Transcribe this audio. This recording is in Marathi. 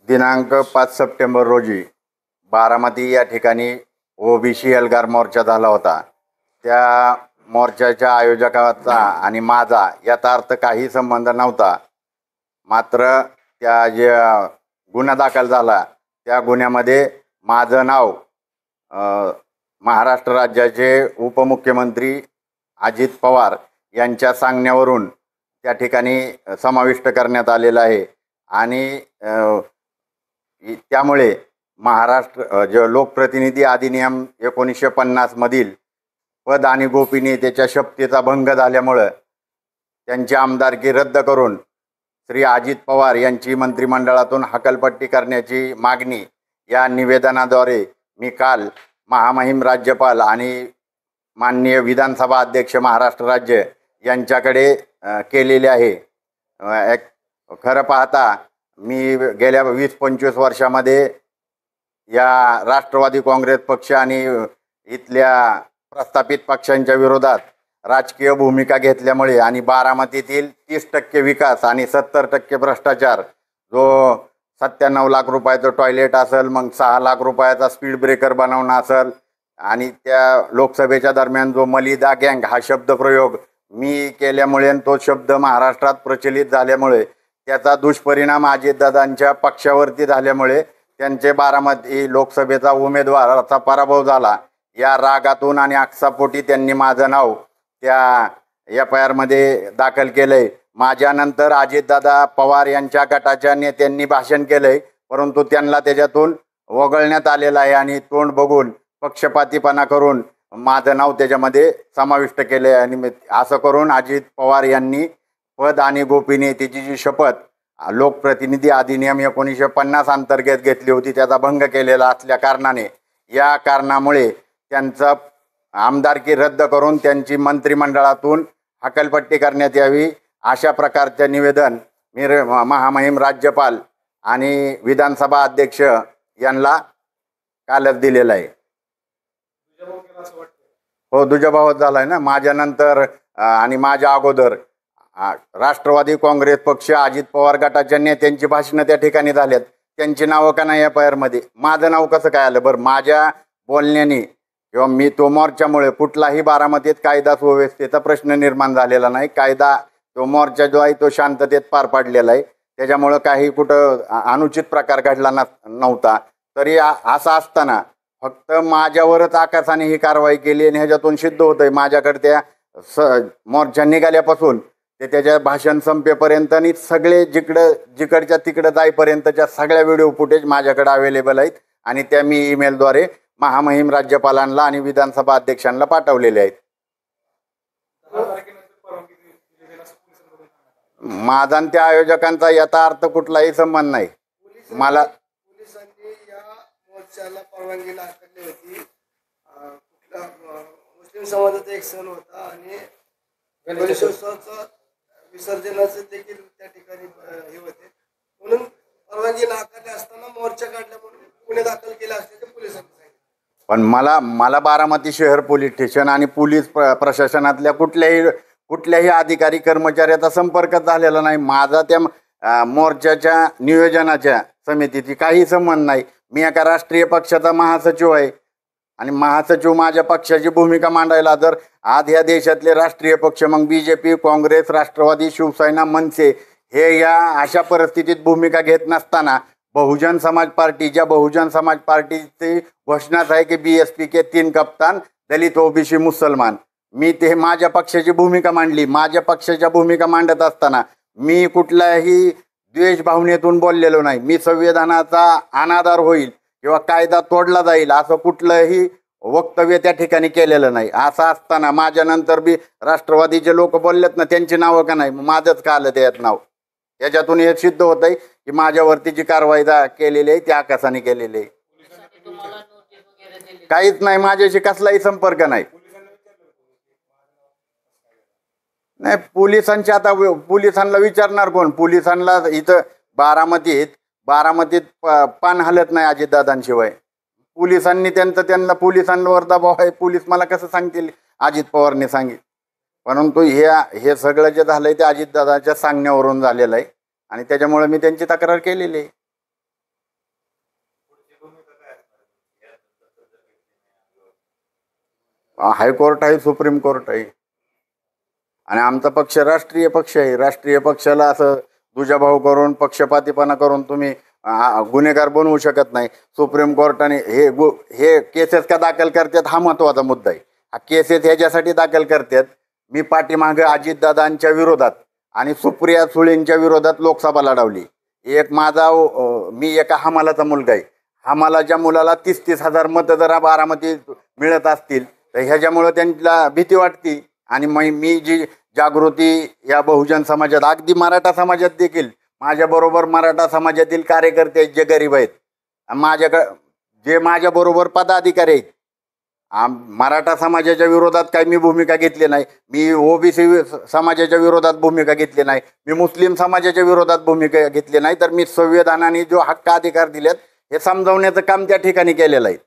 दिनांक 5 सप्टेंबर रोजी बारामती या ठिकाणी ओबीसी एल्गार मोर्चा झाला होता. त्या मोर्चाच्या आयोजकाचा आणि माझा याचा अर्थ काही संबंध नव्हता. मात्र त्या जे गुन्हा दाखल झाला त्या गुन्ह्यामध्ये माझं नाव महाराष्ट्र राज्याचे उपमुख्यमंत्री अजित पवार यांच्या सांगण्यावरून त्या ठिकाणी समाविष्ट करण्यात आलेलं आहे. आणि त्यामुळे महाराष्ट्र जे लोकप्रतिनिधी अधिनियम 1950 मधील पद आणि गोपनीयतेच्या शपथेचा भंग झाल्यामुळं त्यांची आमदारकी रद्द करून श्री अजित पवार यांची मंत्रिमंडळातून हकालपट्टी करण्याची मागणी या निवेदनाद्वारे मी काल महामहिम राज्यपाल आणि माननीय विधानसभा अध्यक्ष महाराष्ट्र राज्य यांच्याकडे केलेले आहे. खरं पाहता मी गेल्या 20-25 वर्षामध्ये या राष्ट्रवादी काँग्रेस पक्ष आणि इथल्या प्रस्थापित पक्षांच्या विरोधात राजकीय भूमिका घेतल्यामुळे आणि बारामतीतील 30% विकास आणि 70% भ्रष्टाचार, जो 97 लाख रुपयाचं टॉयलेट असेल, मग 6 लाख रुपयाचा स्पीड ब्रेकर बनवणं असेल, आणि त्या लोकसभेच्या दरम्यान जो मलिदा गँग हा शब्दप्रयोग मी केल्यामुळे तो शब्द महाराष्ट्रात प्रचलित झाल्यामुळे त्याचा दुष्परिणाम अजितदादांच्या पक्षावरती झाल्यामुळे त्यांचे बारामती लोकसभेचा उमेदवाराचा पराभव झाला. या रागातून आणि आक्षापोटी त्यांनी माझं नाव त्या FIR मध्ये दाखल केलंय. माझ्यानंतर अजितदादा पवार यांच्या गटाच्या नेत्यांनी भाषण केलंय, परंतु त्यांना त्याच्यातून वगळण्यात आलेलं आहे आणि तोंड बघून पक्षपातीपणा करून माझं नाव त्याच्यामध्ये समाविष्ट केले. आणि असं करून अजित पवार यांनी पद आणि गोपनीयतेची जी शपथ लोकप्रतिनिधी अधिनियम 1950 अंतर्गत घेतली होती त्याचा भंग केलेला असल्या कारणाने या कारणामुळे त्यांचा आमदारकी रद्द करून त्यांची मंत्रिमंडळातून हकालपट्टी करण्यात यावी अशा प्रकारचे निवेदन मी महामहिम राज्यपाल आणि विधानसभा अध्यक्ष यांना कालच दिलेलं आहे. हो, दुजाभाव झालाय ना. माझ्यानंतर आणि माझ्या अगोदर राष्ट्रवादी काँग्रेस पक्ष अजित पवार गटाच्या नेत्यांची भाषणं त्या ठिकाणी झाल्यात. त्यांची नावं का नाही FIR मध्ये? माझं नाव कसं काय आलं बरं? माझ्या बोलण्याने किंवा मी तो मोर्चामुळे कुठलाही बारामतीत कायदा सुव्यवस्थेचा प्रश्न निर्माण झालेला नाही. कायदा तो मोर्चा जो आहे तो शांततेत पार पाडलेला आहे. त्याच्यामुळं काही कुठं अनुचित प्रकार घडला नव्हता. तरी असं असताना फक्त माझ्यावरच आकाशाने ही कारवाई केली आणि ह्याच्यातून सिद्ध होतंय माझ्याकडे त्या मोर्चा निघाल्यापासून ते त्याच्या भाषण संपेपर्यंत आणि सगळे जिकडच्या तिकडं जाईपर्यंतच्या सगळ्या व्हिडिओ फुटेज माझ्याकडे अवेलेबल आहेत आणि त्या मी ईमेलद्वारे महामहिम राज्यपालांना आणि विधानसभा अध्यक्षांना पाठवलेले आहेत. माझा आणि त्या आयोजकांचा याचा अर्थ कुठलाही संबंध नाही. मला मोर्चाला परवानगी नाकारली होती. मुस्लिम समाजाचा एक सण होता आणि गणेशोत्सवाचं विसर्जनाचे देखील त्या ठिकाणी हे होते, म्हणून परवानगी नाकारली असताना मोर्चा काढल्यामुळे गुन्हे दाखल केले असल्याचे पोलिसांनी सांगितले. पण मला बारामती शहर पोलीस स्टेशन आणि पोलीस प्रशासनातल्या कुठल्याही अधिकारी कर्मचाऱ्याचा संपर्क झालेला नाही. माझा त्या मोर्चाच्या नियोजनाच्या समितीची काही संबंध नाही. मी एका राष्ट्रीय पक्षाचा महासचिव आहे आणि महासचिव माझ्या पक्षाची भूमिका मांडायला जर आज या देशातले राष्ट्रीय पक्ष मग BJP, काँग्रेस, राष्ट्रवादी, शिवसेना, मनसे हे या अशा परिस्थितीत भूमिका घेत नसताना बहुजन समाज पार्टी, ज्या बहुजन समाज पार्टीची घोषणाच आहे की BSP के 3 कप्तान, दलित, OBC, मुसलमान, मी ते माझ्या पक्षाची भूमिका मांडली. माझ्या पक्षाच्या भूमिका मांडत असताना मी कुठल्याही द्वेष भावनेतून बोललेलो नाही. मी संविधानाचा अनादर होईल किंवा कायदा तोडला जाईल असं कुठलंही वक्तव्य त्या ठिकाणी केलेलं नाही. असं असताना माझ्यानंतर बी राष्ट्रवादीचे लोक बोललेत ना, त्यांची नावं का नाही? माझंच का आलं त्यात नाव? याच्यातून हे सिद्ध होत आहे की माझ्यावरती जी कारवाई केलेली आहे ती आकाशाने केलेली आहे. काहीच नाही, माझ्याशी कसलाही संपर्क नाही. नाही, पोलिसांची आता पोलिसांना विचारणार कोण? पोलिसांना इथं बारामतीत पान हलत नाही अजितदादांशिवाय. पोलिसांनी त्यांना पोलिसांवर दबाव आहे. पोलीस मला कसं सांगतील? अजित पवारने सांगितलं. परंतु हे सगळं जे झालंय ते अजितदादाच्या सांगण्यावरून झालेलं आहे आणि त्याच्यामुळे मी त्यांची तक्रार केलेली आहे. हायकोर्ट आहे, सुप्रीम कोर्ट आहे. आणि आमचा पक्ष राष्ट्रीय पक्ष आहे. राष्ट्रीय पक्षाला असं दुजाभाव करून पक्षपातीपणा करून तुम्ही गुन्हेगार बनवू शकत नाही. सुप्रीम कोर्टाने हे केसेस का दाखल करतात हा महत्त्वाचा मुद्दा आहे. हा केसेस ह्याच्यासाठी दाखल करतात, मी पाठीमागे अजितदादांच्या विरोधात आणि सुप्रिया सुळेंच्या विरोधात लोकसभा लढवली. मी एका हमालाचा मुलगा आहे. हमालाच्या मुलाला 30-30 हजार मतं जर बारामतीत मिळत असतील तर ह्याच्यामुळं त्यांना भीती वाटते. आणि मी जी जागृती या बहुजन समाजात, अगदी मराठा समाजात देखील माझ्याबरोबर मराठा समाजातील कार्यकर्ते आहेत जे गरीब आहेत, जे माझ्याबरोबर पदाधिकारी आहेत, मराठा समाजाच्या विरोधात काही मी भूमिका घेतली नाही. मी ओबीसी समाजाच्या विरोधात भूमिका घेतली नाही. मी मुस्लिम समाजाच्या विरोधात भूमिका घेतली नाही. तर मी संविधानाने जो हक्क अधिकार दिलेत हे समजावण्याचं काम त्या ठिकाणी केलेलं आहे.